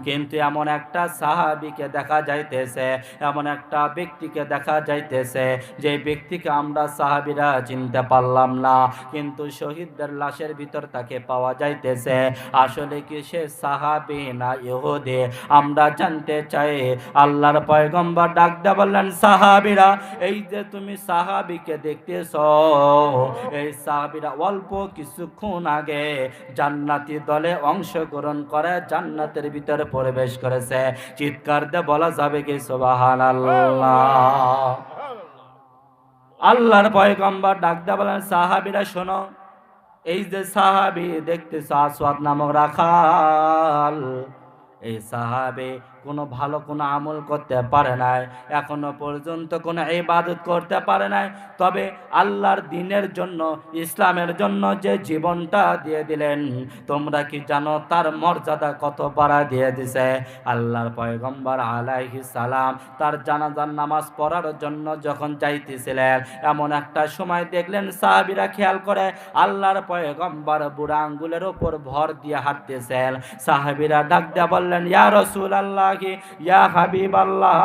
কিন্তু এমন একটা সাহাবীকে দেখা যাইতেছে, এমন একটা ব্যক্তিকে দেখা যাইতেছে যে ব্যক্তিকে আমরা সাহাবীরা চিনতে পারলাম না, কিন্তু শহীদদের লাশের ভিতর তাকে পাওয়া যাইতেছে। আসলে কি সে সাহাবী না ইহুদি? আমরা জানতে চাই। আল্লাহর পয়গম্বর ডাক দিয়ে বললেন, সাহাবীরা, এই যে তুমি সাহাবীকে দেখতেছো, এই সাহাবীরা অল্প কিছুক্ষণ আগে জান্নাতি দলে অংশগ্রহণ করে জান্নাতের ভিতরে প্রবেশ করেছে। চিৎকার দিয়ে বলা যাবে কি সুবহানাল্লাহ? আল্লাহর পয়গম্বর ডাক দিয়ে বলেন, সাহাবীরা শোনো, এই যে সাহাবী দেখতেছ আসওয়াদ নামক রাখাল, এই সাহাবী কোনো ভালো কোনো আমল করতে পারে নাই, এখনো পর্যন্ত কোনো ইবাদত করতে পারে নাই, তবে আল্লাহর দ্বীনের জন্য, ইসলামের জন্য যে জীবনটা দিয়ে দিলেন, তোমরা কি জানো তার মর্যাদা কত বাড়া দিয়ে দিছে? আল্লাহর পয়গম্বর আলাইহিস সালাম তার জানাজার নামাজ পড়ার জন্য যখন যাইতেছিলেন, এমন একটা সময় দেখলেন সাহাবীরা খেয়াল করে আল্লাহর পয়গম্বর বুড়া আঙ্গুলের উপর ভর দিয়ে হাঁটতেছেন। সাহাবীরা ডাক দিয়ে বললেন, ইয়া রাসূলুল্লাহ, ইয়া হাবিবাল্লাহ,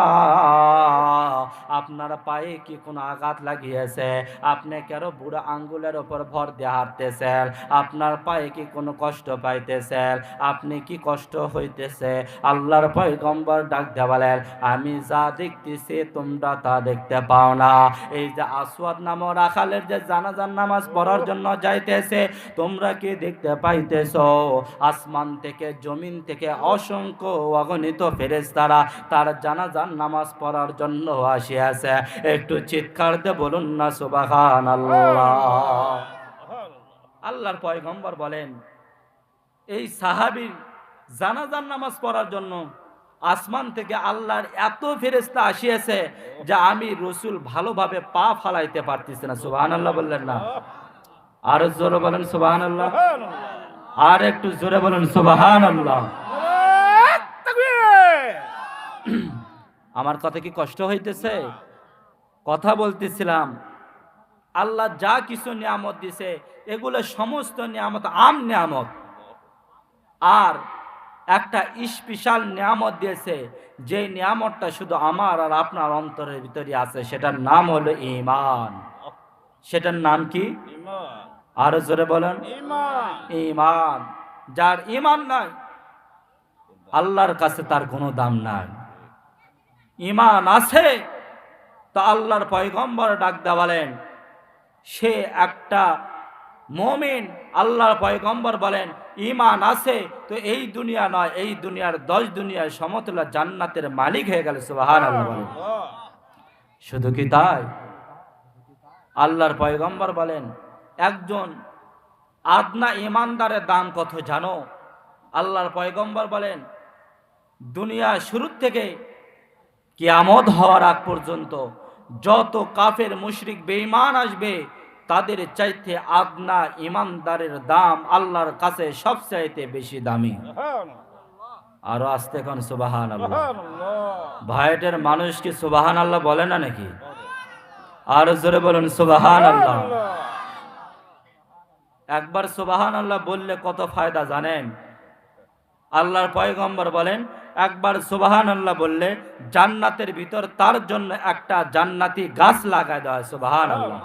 আপনার পায়ে কি কোনো আঘাত লাগিয়েছে? আপনি কেন বুড়া আঙ্গুলের উপর ভর দিয়ে হাঁটতেছেন? আপনার পায়ে কি কোনো কষ্ট পাইতেছেন? আপনি কি কষ্ট হইতেছে? আল্লাহর পয়গম্বর ডাক দিয়ে বলেন, আমি যা দেখতেছি তোমরা তা দেখতে পাও না। এই যে আসওয়াদ নামক রাখালের যে জানাজার নামাজ পড়ার জন্য যাইতেছে, তোমরা কি দেখতে পাইতেছো? আসমান থেকে জমিন থেকে অসংখ্য অগণিত ফেরেশতারা তার জানাজার নামাজ পড়ার জন্য আসিয়াছে। একটু চিৎকার দিয়ে বলুন না সুবহানাল্লাহ। আল্লাহর পয়গম্বর বলেন, এই সাহাবীর জানাজার নামাজ পড়ার জন্য আসমান থেকে আল্লাহর এত ফেরেশতা আসিয়াছে যা আমি রাসূল ভালোভাবে পা ফালাইতে পারতেছি না। সুবহানাল্লাহ বললেন না? আর জোরে বলেন সুবহানাল্লাহ। আর একটু জোরে বলেন সুবহানাল্লাহ। আমার কথা কি কষ্ট হইতেছে? কথা বলতেছিলাম, আল্লাহ যা কিছু নিয়ামত দিছে এগুলো সমস্ত নিয়ামত আম নিয়ামত, আর একটা স্পেশাল নিয়ামত দিয়েছে, যে নিয়ামতটা শুধু আমার আর আপনার অন্তরের ভিতরে আছে, সেটার নাম হলো ঈমান। সেটার নাম কি? আরো জোরে বলেন, ঈমান। যার ঈমান নাই আল্লাহর কাছে তার কোনো দাম নাই। ঈমান আছে তো আল্লাহর পয়গম্বর ডাক দিয়ে বলেন, সে একটা মুমিন। আল্লাহর পয়গম্বর বলেন, ঈমান আছে তো এই দুনিয়া নয়, এই দুনিয়ার 10 দুনিয়ার সমতুল্য জান্নাতের মালিক হয়ে গেল। সুবহানাল্লাহ বলেন। শুধু কি তাই? আল্লাহর পয়গম্বর বলেন, একজন আদনা ঈমানদারের দাম কত জানো? আল্লাহর পয়গম্বর বলেন, দুনিয়া শুরু থেকে কিয়ামত হওয়ার আগ পর্যন্ত যত কাফের মুশরিক বেঈমান আসবে, তাদের চাইতে আদনা ঈমানদারের দাম আল্লাহর কাছে সবচাইতে বেশি দামি। আরো আস্তে কোন সুবহানাল্লাহ। ভাইটের মানুষ কি সুবহানাল্লাহ বলে না নাকি? আরো জোরে বলুন সুবহানাল্লাহ। একবার সুবহানাল্লাহ বললে কত ফায়দা জানেন? আল্লাহর পয়গম্বর বলেন একবার সুবহানাল্লাহ বললে জান্নাতের ভিতর তার জন্য একটা জান্নাতি গাছ লাগায় দেওয়া হয়। সুবহানাল্লাহ।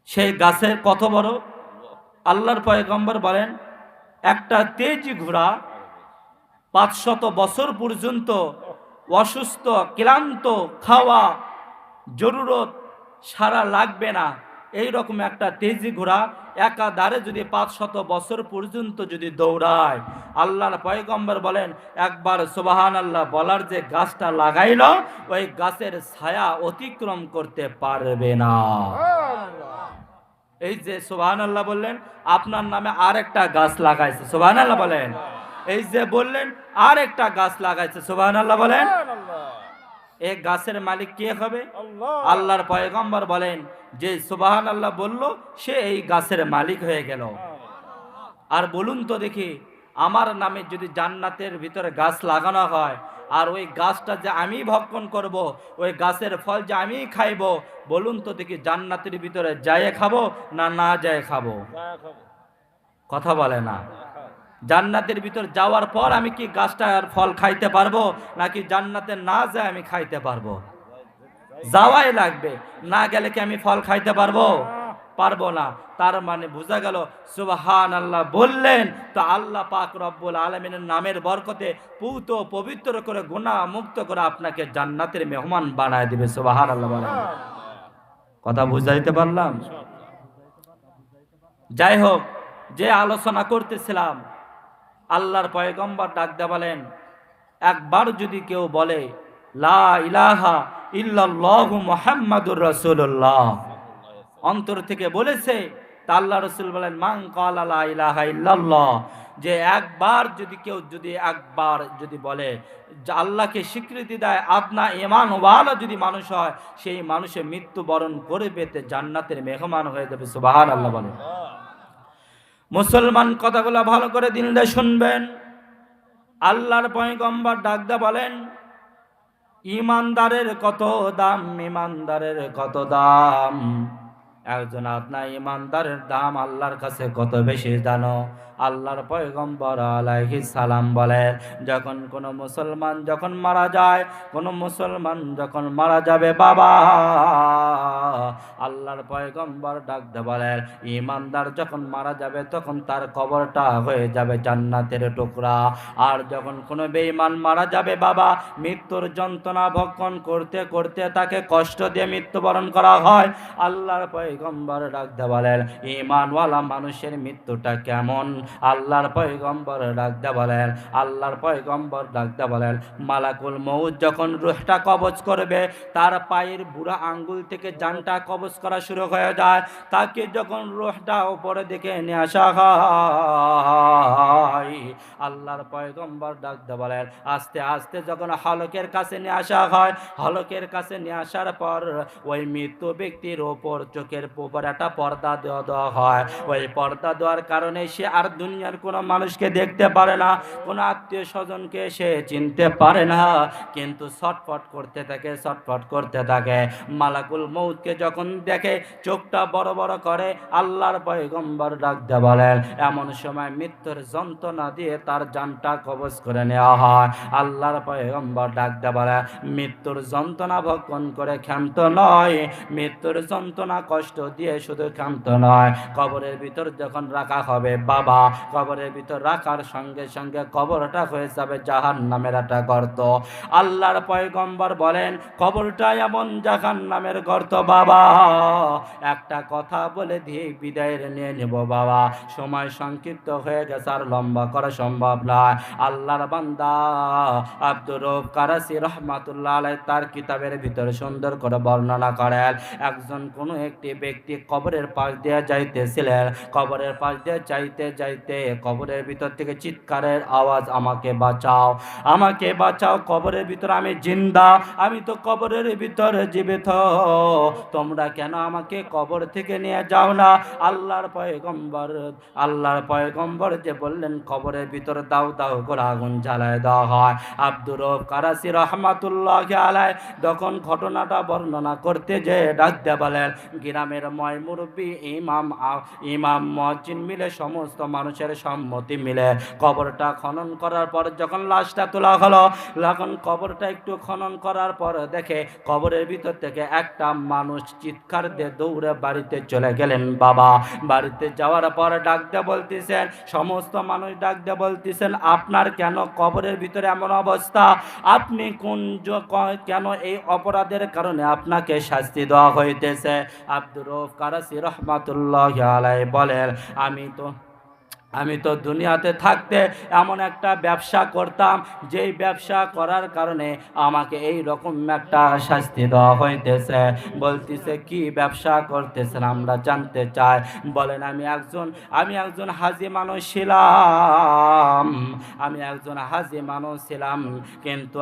সেই গাছের কত বড়? আল্লাহর পয়গম্বর বলেন একটা তেজি ঘোড়া 500 বছর পর্যন্ত অসুস্থ ক্লান্ত খাওয়া জরুরত সারা লাগবে না, এই রকম একটা তেজি ঘোড়া একাধারে যদি 500 বছর পর্যন্ত যদি দৌড়ায়, আল্লাহর পয়গম্বর বলেন একবার সুবহানাল্লাহ বলার যে গাছটা লাগাইল ওই গাছের ছায়া অতিক্রম করতে পারবে না। এই যে সুবহানাল্লাহ বললেন, আপনার নামে আরেকটা গাছ লাগাইছে, সুবহানাল্লাহ বলেন। এই যে বললেন আরেকটা গাছ লাগাইছে, সুবহানাল্লাহ বলেন। এই গাছের মালিক কে হবে? আল্লাহর পয়গম্বর বলেন যে সুবহানাল্লাহ বলল সে এই গাছের মালিক হয়ে গেল। আর বলুন তো দেখি, আমার নামে যদি জান্নাতের ভিতরে গাছ লাগানো হয় আর ওই গাছটা যে আমি ভক্ষণ করব, ওই গাছের ফল যে আমি খাইব, বলুন তো দেখি জান্নাতের ভিতরে যায় খাবো না না যায় খাবো? কথা বলে না। জান্নাতের ভিতর যাওয়ার পর আমি কি গাছটার ফল খাইতে পারবো, নাকি জান্নাতে না যায় আমি খাইতে পারবো? যাওয়াই লাগবে, না গেলে কি আমি ফল খাইতে পারবো? পারবো না। তার মানে বোঝা গেল সুবহানাল্লাহ বললেন তো আল্লাহ পাক রব্বুল আলামিনের নামের বরকতে পূত পবিত্র করে গুনাহ মুক্ত করে আপনাকে জান্নাতের মেহমান বানায় দিবে। সুবহানাল্লাহ বলেন। কথা বুঝাইতে পারলাম? যাই হোক, যে আলোচনা করতেছিলাম, আল্লাহর পয়গম্বর ডাকতে বলেন একবার যদি কেউ বলে লা ইলাহা ইল্লাল্লাহু মুহাম্মাদুর রাসূলুল্লাহ, অন্তর থেকে বলেছে, তা আল্লাহ রাসূল বলেন মান ক্বালা লা ইলাহা ইল্লাল্লাহ, যে একবার যদি কেউ একবার বলে যে আল্লাহকে স্বীকৃতি দেয়, আপনা ঈমানওয়ালা যদি মানুষ হয়, সেই মানুষে মৃত্যুবরণ করবে তে জান্নাতের মেহমান হয়ে যাবে। সুবহানাল্লাহ বলেন। মুসলমান কথাগুলো ভালো করে দিল দিয়ে শুনবেন। আল্লাহর পয়গম্বর ডাকদা বলেন ইমানদারের কত দাম, ইমানদারের কত দাম। একজন আপনার ইমানদারের দাম আল্লাহর কাছে কত বেশি জানো? আল্লাহর পয়গম্বর আলাইহিস সালাম বলেন যখন কোন মুসলমান যখন মারা যায়, কোন মুসলমান যখন মারা যাবে বাবা, আল্লাহর পয়গম্বর ডাকতে বলেন ইমানদার যখন মারা যাবে তখন তার কবরটা হয়ে যাবে জান্নাতের টুকরা। আর যখন কোনো বেঈমান মারা যাবে বাবা, মৃত্যুর যন্ত্রণা ভক্ষণ করতে করতে তাকে কষ্ট দিয়ে মৃত্যুবরণ করা হয়। আল্লাহর পয়গম্বর ডাকতে বলেন ঈমানওয়ালা মানুষের মৃত্যুটা কেমন? আল্লাহর পয়গম্বর ডাকতে বলেন, আল্লাহর পয়গম্বর ডাকতে বলেন মালাকুল মউত যখন রূহটা কবজ করবে, তার পায়ের বুড়া আঙ্গুল থেকে জানটা কবজ করা শুরু হয়ে যায়। তাকে যখন রূহটা উপরে দিকে নিয়ে আসা হয়, আল্লাহর পয়গম্বর ডাকতে বলেন আস্তে আস্তে যখন হলকের কাছে নিয়ে আসা হয়, হলকের কাছে নিয়ে আসার পর ওই মৃত্যু ব্যক্তির ওপর চোখের উপর একটা পর্দা দেওয়া হয়। ওই পর্দা দেওয়ার কারণে সে আর দুনিয়ার কোনো মানুষকে দেখতে পারে না, কোনো আত্মীয় স্বজনকে সে চিনতে পারে না, কিন্তু ছটফট করতে থাকে, ছটফট করতে থাকে। মালাকুল মউতকে যখন দেখে চোখটা বড় বড় করে, আল্লাহর পয়গম্বর ডাকতে বলেন এমন সময় মৃত্যুর যন্ত্রণা দিয়ে তার জানটা কবজ করে নেওয়া হয়। আল্লাহর পয়গম্বর ডাকতে বলেন মৃত্যুর যন্ত্রণা ভক্ষণ করে ক্ষান্ত নয়, মৃত্যুর যন্ত্রণা কষ্ট দিয়ে শুধু ক্ষান্ত নয়, কবরের ভিতর যখন রাখা হবে বাবা, কবরের ভিতর রাখার সঙ্গে সঙ্গে কবরটা হয়ে যাবে জাহান্নামের একটা গর্ত। আল্লাহর পয়গম্বর বলেন কবরটা এমন জাহান্নামের গর্ত বাবা। একটা কথা বলে দিয়ে বিদায় নিয়ে নেব বাবা, সময় সংক্ষিপ্ত হয়ে গেছে, আর লম্বা করা সম্ভব নয়। আল্লাহর বান্দা আব্দুর রউফ কারাসি রহমাতুল্লাহ আলাইহি তার কিতাবের ভিতরে সুন্দর করে বর্ণনা করেন একজন কোনো একটি ব্যক্তি কবরের পাশ দিয়ে যাইতেছিলেন, কবরের পাশ দিয়ে যাইতে যাইতে কবরের ভিতর থেকে চিৎকারের আওয়াজ, আমাকে বাঁচাও, আমাকে বাঁচাও, কবরের ভিতর আমি জিন্দা, আমি তো কবরের ভিতর জীবিত, তোমরা কেন আমাকে কবর থেকে নিয়ে যাও না? আল্লাহর পয়গম্বর যে বললেন কবরের ভিতর দাও দাও করে আগুন জ্বালায় দেওয়া হয়। আব্দুর রউফ কারাসি রহমাতুল্লাহি আলাইহি যখন ঘটনাটা বর্ণনা করতে যে ডাকতে বলেন গ্রামের ময় মুরব্বী ইমাম মুয়াজ্জিন মিলে সমস্ত মানুষের সম্মতি মিলে কবরটা খনন করার পর যখন লাশটা তোলা হলো, তখন কবরটা একটু খনন করার পর দেখে কবরের ভিতর থেকে একটা মানুষ চিৎকার দিয়ে দৌড়ে বাড়িতে চলে গেলেন। বাবা বাড়িতে যাওয়ার পর ডাক দিয়ে বলতেছেন, সমস্ত মানুষ ডাক দিয়ে বলতেছেন, আপনার কেন কবরের ভিতরে এমন অবস্থা? আপনি কেন এই অপরাধের কারণে আপনাকে শাস্তি দেওয়া হইতেছে? আব্দুর রউফ কারাসি রহমাতুল্লাহ আলাইহি বলেন, আমি তো দুনিয়াতে থাকতে এমন একটা ব্যবসা করতাম, যেই ব্যবসা করার কারণে আমাকে এই রকম একটা শাস্তি দেওয়া হইতেছে। বলতেছে কি ব্যবসা করতেছেন আমরা জানতে চাই। বলেন আমি একজন হাজি মানুষ ছিলাম, কিন্তু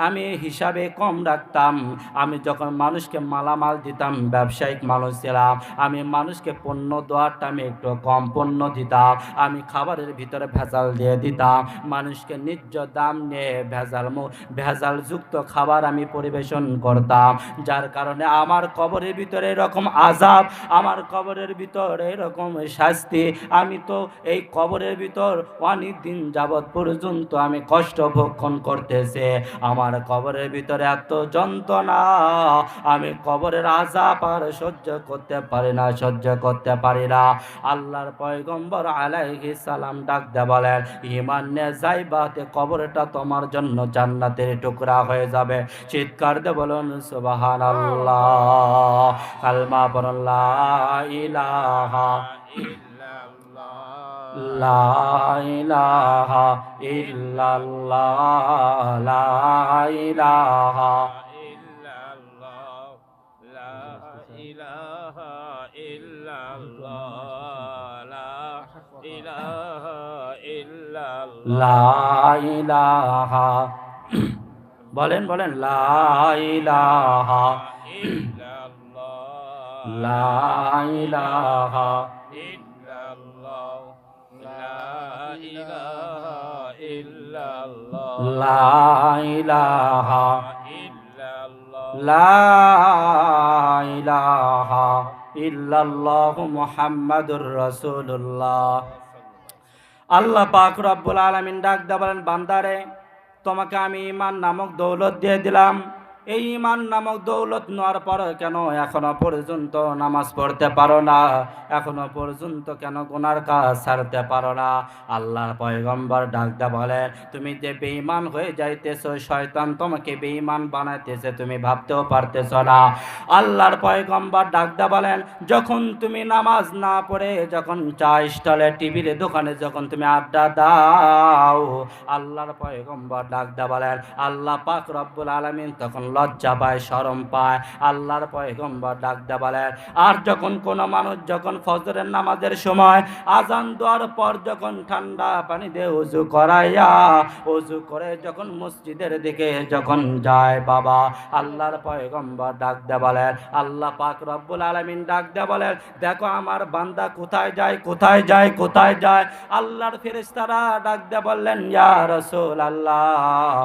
আমি হিসাবে কম রাখতাম। আমি যখন মানুষকে মালামাল দিতাম, ব্যবসায়িক মানুষ ছিলাম, আমি মানুষকে পণ্য দেওয়ারটা আমি একটু কম পণ্য দিতাম। আমি খাবারের ভিতরে ভেজাল দিয়ে দিতাম, মানুষকে ন্যায্য দাম নিয়ে ভেজাল যুক্ত খাবার আমি পরিবেশন করতাম। যার কারণে আমার কবরের ভিতরে এরকম আযাব, আমার কবরের ভিতরে এরকম শাস্তি। আমি তো এই কবরের ভিতর অনেক দিন যাবৎ পর্যন্ত আমি কষ্ট ভক্ষণ করতেছে। আমার কবরের ভিতরে এত যন্ত্রণা, আমি কবরের আযাব আর সহ্য করতে পারি না। আল্লাহর পয়গম্বর আলাইহিস সালাম ডাক দিয়ে বলেন, ঈমান নিয়ে যাইবাতে কবরটা তোমার জন্য জান্নাতের টুকরা হয়ে যাবে। চিৎকার দিয়ে বলুন সুবহানাল্লাহ। কালমা পড়ুন লা ইলাহা লা ইলাহা ইল্লাল্লাহ, লা ইলাহা লা ইলাহা, বলেন লা ইলাহা লা ইলাহা লা ইলাহা লা ইলাহা ইল্লাল্লাহু মুহাম্মাদুর রাসূলুল্লাহ। আল্লাহ পাক রব্বুল আলামিন ডাক দিয়ে বলেন, বান্দারে তোমাকে আমি ঈমান নামক দৌলত দিয়ে দিলাম। এই ঈমান নামক দৌলত নেওয়ার পর কেন এখনো পর্যন্ত নামাজ পড়তে পারো না? এখনো পর্যন্ত কেন গুনার কাজ ছাড়তে পারো না? আল্লাহর পয়গম্বর ডাক দিয়ে বলে, তুমি যে বেঈমান হয়ে যাইতেছো, শয়তান তোমাকে বেঈমান বানাইতেছে, তুমি ভাবতেও পারতেছো না। আল্লাহর পয়গম্বর ডাক দিয়ে বলেন, যখন তুমি নামাজ না পড়ে যখন চা স্টলে টিভির দোকানে যখন তুমি আড্ডা দাও, আল্লাহর পয়গম্বর ডাক দিয়ে বলেন, আল্লাহ পাক রব্বুল আলামিন তখন লজ্জা পায়, শরম পায়। আল্লাহর পয়গম্বর ডাক দিয়ে বলেন, আর যখন কোনো মানুষ যখন ফজরের নামাজের সময় আজান দেওয়ার পর যখন ঠান্ডা পানি দিয়ে ওযু করে যখন মসজিদের দিকে যখন যায়, বাবা আল্লাহর পয়গম্বর ডাক দিয়ে বলেন, আল্লাহ পাক রব্বুল আলামিন ডাক দিয়ে বলেন, দেখো আমার বান্দা কোথায় যায়। আল্লাহর ফেরেশতারা ডাক দিয়ে বললেন, ইয়া রাসূলুল্লাহ।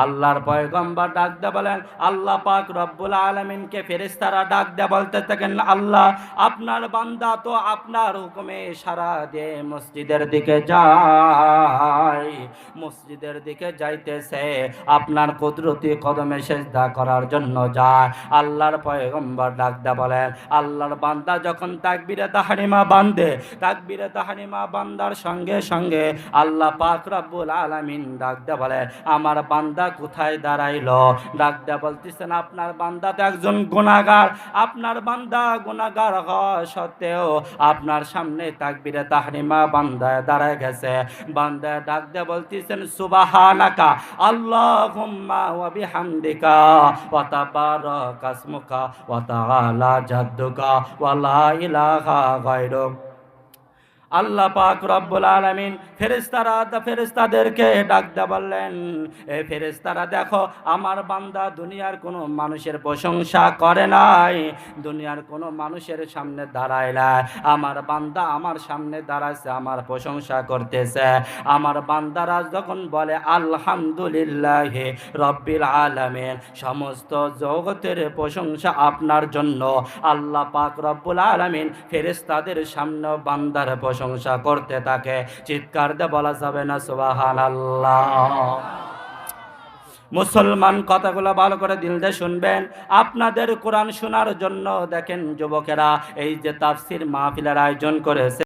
আল্লাহর পয়গম্বর ডাক দিয়ে বলেন, আল্লাহ পাক রব্বুল আলামিনকে ফেরেশতারা ডাক দিয়ে বলতে থাকেন, আল্লাহ আপনার বান্দা তো আপনার হুকুমে সারা দিয়ে মসজিদের দিকে যাইতেছে, আপনার কুদরতি কদমে সিজদা করার জন্য যায়। আল্লাহর পয়গম্বর ডাক দিয়ে বলেন, আল্লাহর বান্দা যখন তাকবীরে তাহরিমা বান্দার সঙ্গে সঙ্গে আল্লাহ পাক রব্বুল আলামিন ডাক দিয়ে বলেন, আমার বান্দা কোথায় দাঁড়াইলো? ডাক দিয়া বলতেছেন, আপনার বান্দা তো একজন গুনাহগার, আপনার বান্দা গুনাহগার হওয়া সত্ত্বেও আপনার সামনে তাকবীরে তাহরিমা বান্দায় দাঁড়ায় গেছে। বান্দা ডাক দিয়া বলতেছেন, সুবহানাকা আল্লাহুম্মা ওয়া বিহামদিকা ওয়া তাবারাকা ইসমুকা ওয়া তাআলা জাদ্দুকা ওয়া লা ইলাহা গায়রুক। আল্লাহ পাক রব্বুল আলামিন ফেরেশতাদেরকে ডাক দিয়ে বললেন, এ ফেরেশতারা দেখো, আমার বান্দা দুনিয়ার কোনো মানুষের প্রশংসা করে নাই, দুনিয়ার কোনো মানুষের সামনে দাঁড়ায় নাই, আমার বান্দা আমার সামনে দাঁড়াচ্ছে, আমার প্রশংসা করতেছে। আমার বান্দারা যখন বলে আলহামদুলিল্লাহি রব্বিল আলামিন, সমস্ত জগতের প্রশংসা আপনার জন্য, আল্লাহ পাক রব্বুল আলামিন ফেরেশতাদের সামনে বান্দার প্রশংসা করতে থাকে, চিৎকার দিয়ে বলা যাবে না সুবহানাল্লাহ? মুসলমান, কথাগুলো ভালো করে দিল দিয়ে শুনবেন। আপনাদের কোরআন শোনার জন্য দেখেন যুবকেরা এই যে তাফসীর মাহফিলের আয়োজন করেছে।